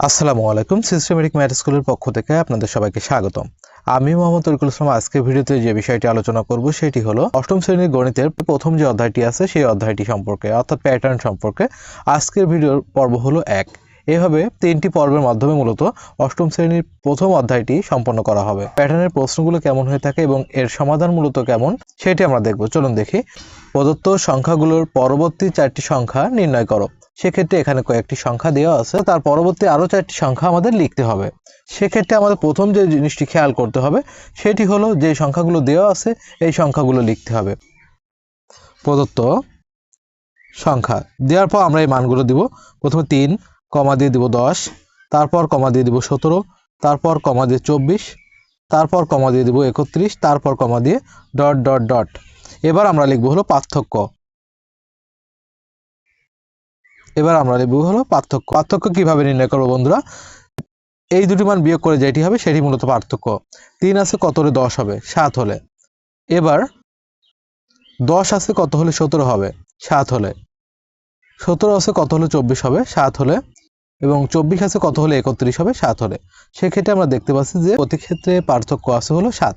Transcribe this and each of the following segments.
আসসালামু আলাইকুম। Systematic math স্কুলের পক্ষ থেকে আপনাদের সবাইকে স্বাগতম। আমি মোহাম্মদ তরিকুল ইসলাম। আজকের ভিডিওতে যে বিষয়টি আলোচনা করব সেটি হলো অষ্টম শ্রেণীর গণিতের প্রথম যে অধ্যায়টি আছে সেই অধ্যায়টি সম্পর্কে, অর্থাৎ প্যাটার্ন সম্পর্কে। আজকের ভিডিওর পর্ব হলো 1। এভাবে 3টি পর্বের মাধ্যমে মূলত অষ্টম শ্রেণীর প্রথম অধ্যায়টি সম্পন্ন করা হবে। প্যাটার্নের প্রশ্নগুলো কেমন হয়ে থাকে এবং এর সমাধান মূলত কেমন সেটি আমরা দেখব। চলুন দেখি। প্রদত্ত সংখ্যাগুলোর পরবর্তী 4টি সংখ্যা নির্ণয় করো। সেক্ষেত্রে এখানে কয়েকটি সংখ্যা দেওয়া আছে, তার পরবর্তী আরও 4টি সংখ্যা আমাদের লিখতে হবে। সেক্ষেত্রে আমাদের প্রথম যে জিনিসটি খেয়াল করতে হবে সেটি হলো যে সংখ্যাগুলো দেওয়া আছে এই সংখ্যাগুলো লিখতে হবে। প্রদত্ত সংখ্যা দেওয়ার পর আমরা এই মানগুলো দিব। প্রথমে 3 কমা দিয়ে দিব 10, তারপর কমা দিয়ে দিব 17, তারপর কমা দিয়ে 24, তারপর কমা দিয়ে দিব 31, তারপর কমা দিয়ে ডট ডট ডট। এবার আমরা লিখব হলো পার্থক্য। পার্থক্য কিভাবে নির্ণয় করবো বন্ধুরা? এই দুটি মান বিয়োগ করে যেটি হবে সেটি মূলত পার্থক্য। 3 আছে কত হলে 10 হবে? 7 হলে। এবার 10 আছে কত হলে 17 হবে? 7 হলে। 17 আছে কত হলে 24 হবে? 7 হলে। এবং 24 আছে কত হলে 31 হবে? 7 হলে। সেক্ষেত্রে আমরা দেখতে পাচ্ছি যে প্রতি ক্ষেত্রে পার্থক্য আছে হলো 7।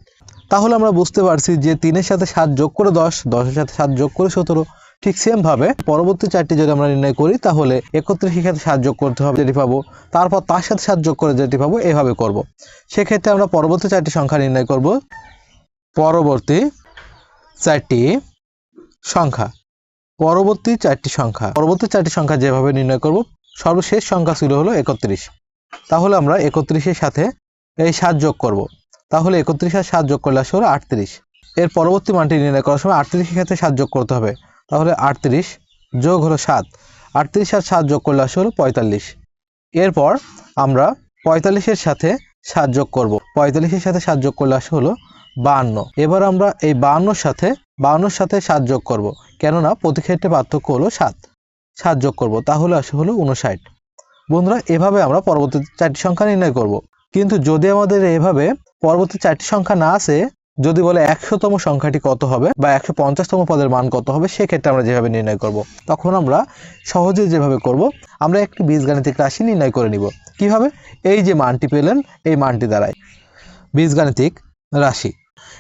তাহলে আমরা বুঝতে পারছি যে 3-এর সাথে 7 যোগ করে 10, 10-এর সাথে 7 যোগ করে 17। ঠিক সেম ভাবে পরবর্তী 4টি যদি আমরা নির্ণয় করি তাহলে 31-এর সাথে 7 যোগ করতে হবে, যেটি পাবো। তারপর তার সাথে 7 যোগ করে যেটি পাবো, এভাবে করব। সেক্ষেত্রে আমরা পরবর্তী 4টি সংখ্যা নির্ণয় করব। পরবর্তী 4টি সংখ্যা যেভাবে নির্ণয় করব, সর্বশেষ সংখ্যা ছিল হলো 31। তাহলে আমরা 31-এর সাথে এই 7 যোগ করব। তাহলে 31 আর 7 যোগ করলে আসে হলো 38। এর পরবর্তী মানটি নির্ণয় করার সময় 38-এর সাথে 7 যোগ করতে হবে। তাহলে 38 যোগ হলো 7, 38 আর 7 যোগ করলে আসে হলো 45। এরপর আমরা 45-এর সাথে 7 যোগ করব। 45-এর সাথে 7 যোগ করলে আসে হলো 52। এবার আমরা এই 52-এর সাথে 7 যোগ করব, কেননা প্রতি ক্ষেত্রে পার্থক্য হলো 7। 7 যোগ করব, তাহলে আসে হলো 59। বন্ধুরা, এভাবে আমরা পরবর্তী 4টি সংখ্যা নির্ণয় করব। কিন্তু যদি আমাদের এভাবে পরবর্তী 4টি সংখ্যা না আসে, যদি বলে 100তম সংখ্যাটি কত হবে বা 150তম পদের মান কত হবে, সেক্ষেত্রে আমরা যেভাবে নির্ণয় করব, তখন আমরা সহজে যেভাবে করব, আমরা একটি বীজগাণিতিক রাশি নির্ণয় করে নিব। কিভাবে? এই যে মানটি পেলেন এই মানটি দ্বারাই বীজগাণিতিক রাশি।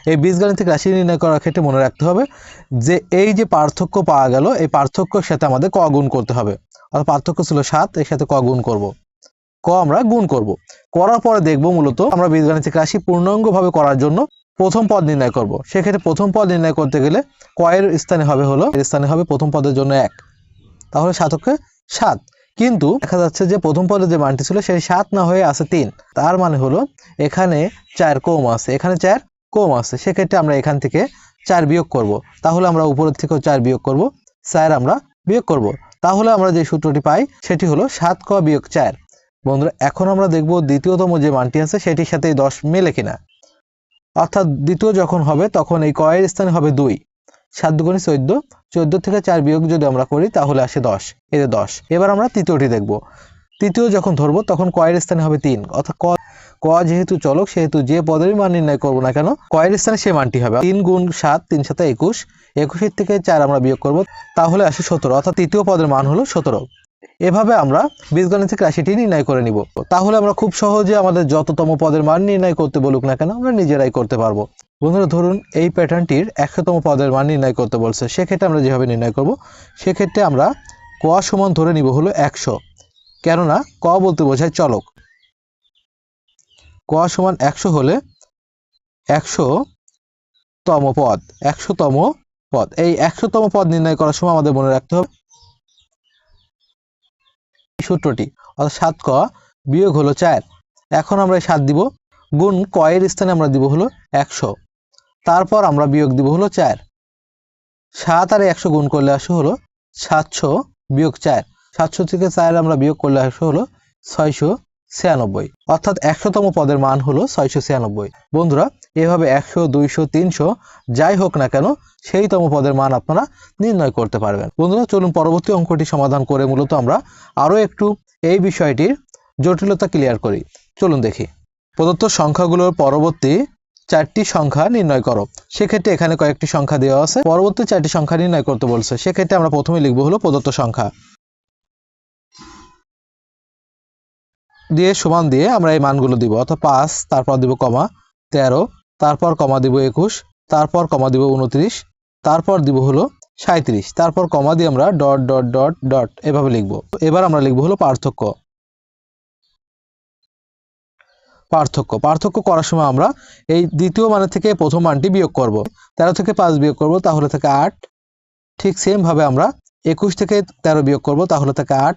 এই বীজগাণিতিক রাশি নির্ণয় করার ক্ষেত্রে মনে রাখতে হবে যে এই যে পার্থক্য পাওয়া গেল, এই পার্থক্যের সাথে আমাদের ক গুণ করতে হবে। অর্থাৎ পার্থক্য ছিল 7, এর সাথে ক গুণ করব। ক আমরা গুণ করব। করার পরে দেখব মূলত আমরা বীজগাণিতিক রাশি পূর্ণাঙ্গভাবে করার জন্য প্রথম পদ নির্ণয় করব। সেক্ষেত্রে প্রথম পদ নির্ণয় করতে গেলে ক এর স্থানে হবে হলো, এর স্থানে হবে প্রথম পদের জন্য 1। তাহলে 7 কিন্তু দেখা যাচ্ছে যে প্রথম পদে যে মানটি ছিল সেই 7 না হয়ে আছে 3। তার মানে হলো এখানে 4 কম আছে, এখানে 4 কম আছে। সেক্ষেত্রে আমরা এখান থেকে 4 বিয়োগ করব। তাহলে আমরা উপরের থেকেও 4 বিয়োগ করব, 4 আমরা বিয়োগ করব। তাহলে আমরা যে সূত্রটি পাই সেটি হলো 7ক বিয়োগ 4। বন্ধুরা, এখন আমরা দেখব দ্বিতীয়তম যে মানটি আছে সেটির সাথে এই 10 মেলে কিনা। অর্থাৎ দ্বিতীয় যখন হবে তখন এই ক এর স্থানে হবে 2। 7 দুগুণে 14, 14 থেকে 4 বিয়োগ যদি আমরা করি তাহলে আসে 10। এই যে 10। এবার আমরা তৃতীয়টি দেখব। তৃতীয় যখন ধরবো তখন ক এর স্থানে হবে 3। অর্থাৎ ক যেহেতু চলক, সেহেতু যে পদেরই মান নির্ণয় করবো না কেন, ক এর স্থানে সে মানটি হবে। 3 গুণ 7, 3 7 21, 21 থেকে 4 আমরা বিয়োগ করব, তাহলে আসে 17। অর্থাৎ তৃতীয় পদের মান হলো 17। এভাবে আমরা বীজগাণিতিক রাশিটি নির্ণয় করে নিব। তাহলে আমরা খুব সহজে আমাদের যততম পদের মান নির্ণয় করতে বলুক না কেন, আমরা নিজেরাই করতে পারবো। বন্ধুরা, ধরুন এই প্যাটার্নটির 100তম পদের মান নির্ণয় করতে বলছে। সেক্ষেত্রে আমরা যেভাবে নির্ণয় করব, সেক্ষেত্রে আমরা ক সমান ধরে নিব হলো 100, কেননা ক বলতে বোঝায় চলক। ক সমান 100 হলে 100তম পদ। এই 100তম পদ নির্ণয় করার সময় আমাদের মনে রাখতে হবে সূত্রটি, অর্থাৎ 7ক বিয়োগ হলো 4। এখন আমরা 7 দিব, গুণ ক এর স্থানে আমরা দিব হলো 100, তারপর আমরা বিয়োগ দিব হলো 4। 7 আর 100 গুণ করলে আসে হলো 700 বিয়োগ 4। 700 থেকে 4 আমরা বিয়োগ করলে আসে হলো 696। অর্থাৎ 100তম পদের মান হলো 696। বন্ধুরা, এভাবে 100, 200, 300 যাই হোক না কেন সেই তম পদের মান আপনারা নির্ণয় করতে পারবেন। বন্ধুরা, চলুন পরবর্তী অঙ্কটি সমাধান করে মূলত আমরা আরও একটু এই বিষয়টির জটিলতা ক্লিয়ার করি। চলুন দেখি। প্রদত্ত সংখ্যাগুলোর পরবর্তী 4টি সংখ্যা নির্ণয় করো। সেক্ষেত্রে এখানে কয়েকটি সংখ্যা দেওয়া আছে, পরবর্তী 4টি সংখ্যা নির্ণয় করতে বলছে। সেক্ষেত্রে আমরা প্রথমে লিখব হলো প্রদত্ত সংখ্যা। দিয়ে সমান দিয়ে আমরা এই মানগুলো দিব, অর্থাৎ 5, তারপর দিব কমা 13, তারপর কমা দিব 21, তারপর কমা দিব 29, তারপর দিব হলো 37, তারপর কমা দিয়ে আমরা ডট ডট ডট ডট এভাবে লিখব। এবার আমরা লিখব হলো পার্থক্য। পার্থক্য করার সময় আমরা এই দ্বিতীয় মানের থেকে প্রথম মানটি বিয়োগ করব। 13 থেকে 5 বিয়োগ করব, তাহলে থাকে 8। ঠিক সেম ভাবে আমরা 21 থেকে 13 বিয়োগ করব, তাহলে থাকে 8।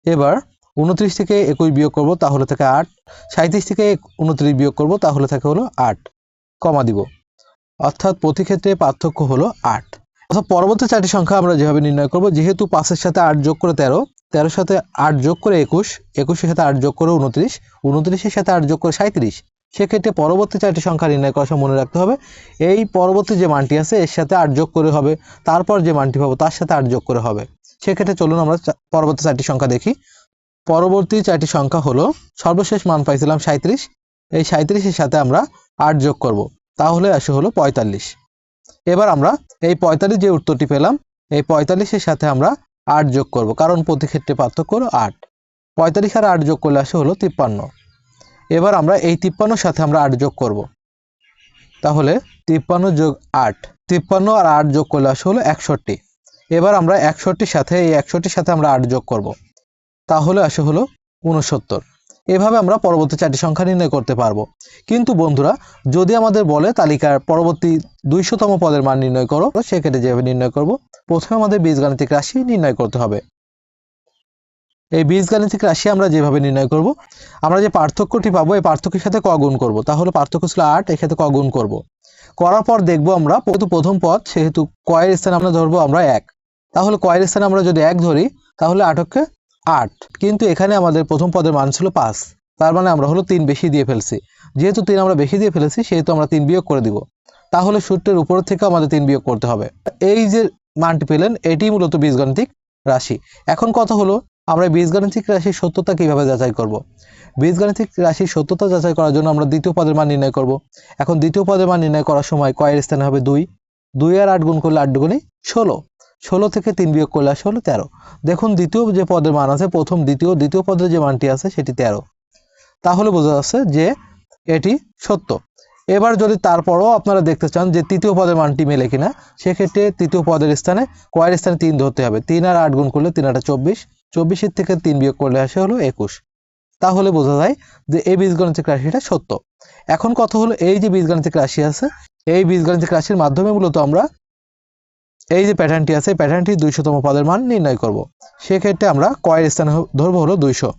এবার 29 থেকে 21 বিয়োগ করব, তাহলে থাকে 8। 37 থেকে 29 বিয়োগ করব, তাহলে থাকে হলো 8, কমা দিব। অর্থাৎ প্রতি ক্ষেত্রে পার্থক্য হলো 8। অর্থাৎ পরবর্তী চারটি সংখ্যা আমরা যেভাবে নির্ণয় করব, যেহেতু 5-এর সাথে 8 যোগ করে 13, 13-এর সাথে 8 যোগ করে 21, 21-এর সাথে 8 যোগ করে 29, 29-এর সাথে 8 যোগ করে 37, সেক্ষেত্রে পরবর্তী চারটি সংখ্যা নির্ণয় করার সময় মনে রাখতে হবে এই পরবর্তী যে মানটি আছে এর সাথে 8 যোগ করে হবে, তারপর যে মানটি পাবো তার সাথে 8 যোগ করে হবে। সেক্ষেত্রে চলুন আমরা পরবর্তী চারটি সংখ্যা দেখি। পরবর্তী চারটি সংখ্যা হলো, সর্বশেষ মান পাইছিলাম 37, এই 37-এর সাথে আমরা 8 যোগ করব, তাহলে আসে হলো 45। এবার আমরা এই 45 যে উত্তরটি পেলাম, এই 45-এর সাথে আমরা 8 যোগ করব, কারণ প্রতি ক্ষেত্রে পার্থক্য হলো 8। 45 আর 8 যোগ করলে আসে হলো 53। এবার আমরা এই 53-এর সাথে আমরা 8 যোগ করব, তাহলে 53 যোগ 8, 53 আর 8 যোগ করলে আসে হলো 61। এবার আমরা 61-এর সাথে এই 61-এর সাথে আমরা 8 যোগ করব, তাহলে আসে হলো 69। এভাবে আমরা পরবর্তী চারটি সংখ্যা নির্ণয় করতে পারবো। কিন্তু বন্ধুরা, যদি আমাদের বলে তালিকার পরবর্তী 200তম পদের মান নির্ণয় করো, সেক্ষেত্রে যেভাবে নির্ণয় করব, প্রথমে আমাদের বীজগাণিতিক রাশি নির্ণয় করতে হবে। এই বীজগাণিতিক রাশি আমরা যেভাবে নির্ণয় করব, আমরা যে পার্থক্যটি পাবো এই পার্থক্যের সাথে ক গুণ করব, তাহলে পার্থক্য ছিল 8, এর সাথে ক গুণ করব। করার পর দেখব আমরা প্রথম পদ, সেহেতু ক এর স্থানে আমরা ধরবো আমরা 1, তাহলে ক এর স্থানে আমরা যদি 1 ধরি, তাহলে 8 8। কিন্তু এখানে আমাদের প্রথম পদের মান ছিল 5, তার মানে আমরা হলো 3 বেশি দিয়ে ফেলছি। যেহেতু 3 আমরা বেশি দিয়ে ফেলেছি, সেহেতু আমরা 3 বিয়োগ করে দিব, তাহলে সূত্রের উপর থেকে আমাদের 3 বিয়োগ করতে হবে। এই যে মানটি পেলেন, এটি মূলত বীজগাণিতিক রাশি। এখন কথা হলো, আমরা বীজগাণিতিক রাশির সত্যতা কিভাবে যাচাই করব। বীজগাণিতিক রাশির সত্যতা যাচাই করার জন্য আমরা দ্বিতীয় পদের মান নির্ণয় করব। এখন দ্বিতীয় পদের মান নির্ণয় করার সময় ক এর স্থানে হবে 2, 2 আর 8 গুণ করলে 8 দুগুণে 16, 16 থেকে 3 বিয়োগ করলে আসে হলো 13। দেখুন দ্বিতীয় যে পদের মান আছে, প্রথম দ্বিতীয় পদের যে মানটি আছে সেটি 13, তাহলে বোঝা যাচ্ছে যে এটি সত্য। এবার যদি তারপরও আপনারা দেখতে চান যে তৃতীয় পদের মানটি মেলে কিনা, সেক্ষেত্রে তৃতীয় পদের স্থানে ক এর স্থানে 3 ধরতে হবে। 3 আর 8 গুণ করলে 3 8 24, 24-এর থেকে 3 বিয়োগ করলে আসে হলো 21, তাহলে বোঝা যায় যে এই বীজগাণিতিক রাশিটা সত্য। এখন কথা হলো, এই যে বীজগাণিতিক রাশি আছে, এই বীজগাণিতিক রাশির মাধ্যমে মূলত আমরা এই যে প্যাটার্নটি আছে, এই প্যাটার্নটি 200তম পদের মান নির্ণয় করব। সেক্ষেত্রে আমরা ক এর স্থানে ধরবো হলো 200,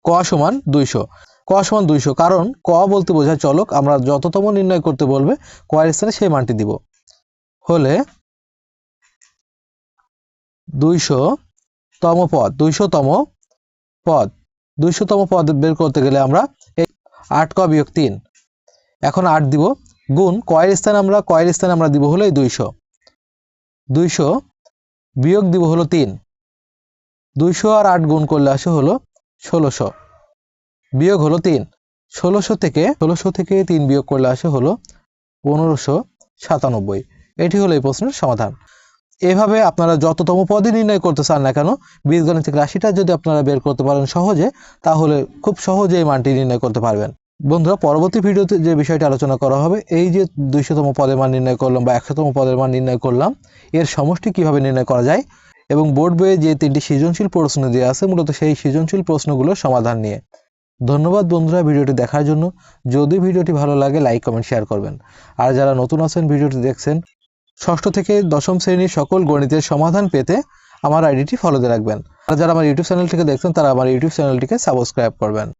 ক সমান 200, ক সমান 200, কারণ ক বলতে বোঝায় চলক, আমরা যততম নির্ণয় করতে বলবে ক এর স্থানে সেই মানটি দিব। হলে 200তম পদ, 200তম পদ বের করতে গেলে আমরা এই 8 ক বিয়োগ 3, এখন 8 দিব, গুণ ক এর স্থানে আমরা দিব হলো এই 200, 200 বিয়োগ দিব হলো 3, 200 আর 8 গুণ করলে আসে হলো 1600, বিয়োগ হলো 3, 1600 থেকে 3 বিয়োগ করলে আসে হলো 1597। এটি হলো এই প্রশ্নের সমাধান। এভাবে আপনারা যততম পদই নির্ণয় করতে চান না কেন, বীজগাণিতিক রাশিটা যদি আপনারা বের করতে পারেন সহজে, তাহলে খুব সহজে এই মানটি নির্ণয় করতে পারবেন। বন্ধুরা, পরবর্তী ভিডিওতে যে বিষয়টি আলোচনা করা হবে, এই যে 200তম পদের মান নির্ণয় করলাম বা 100তম পদের মান নির্ণয় করলাম, এর সমষ্টি কিভাবে নির্ণয় করা যায়, এবং বোর্ড বইয়ে যে 3টি সৃজনশীল প্রশ্ন দেওয়া আছে, মূলত সেই সৃজনশীল প্রশ্নগুলোর সমাধান নিয়ে। ধন্যবাদ বন্ধুরা ভিডিওটি দেখার জন্য। যদি ভিডিওটি ভালো লাগে লাইক কমেন্ট শেয়ার করবেন। আর যারা নতুন আছেন, ভিডিওটি দেখছেন, ষষ্ঠ থেকে দশম শ্রেণীর সকল গণিতের সমাধান পেতে আমার আইডিটি ফলো দিয়ে রাখবেন। আর যারা আমার ইউটিউব চ্যানেলটিকে দেখছেন, তারা আমার ইউটিউব চ্যানেলটিকে সাবস্ক্রাইব করবেন।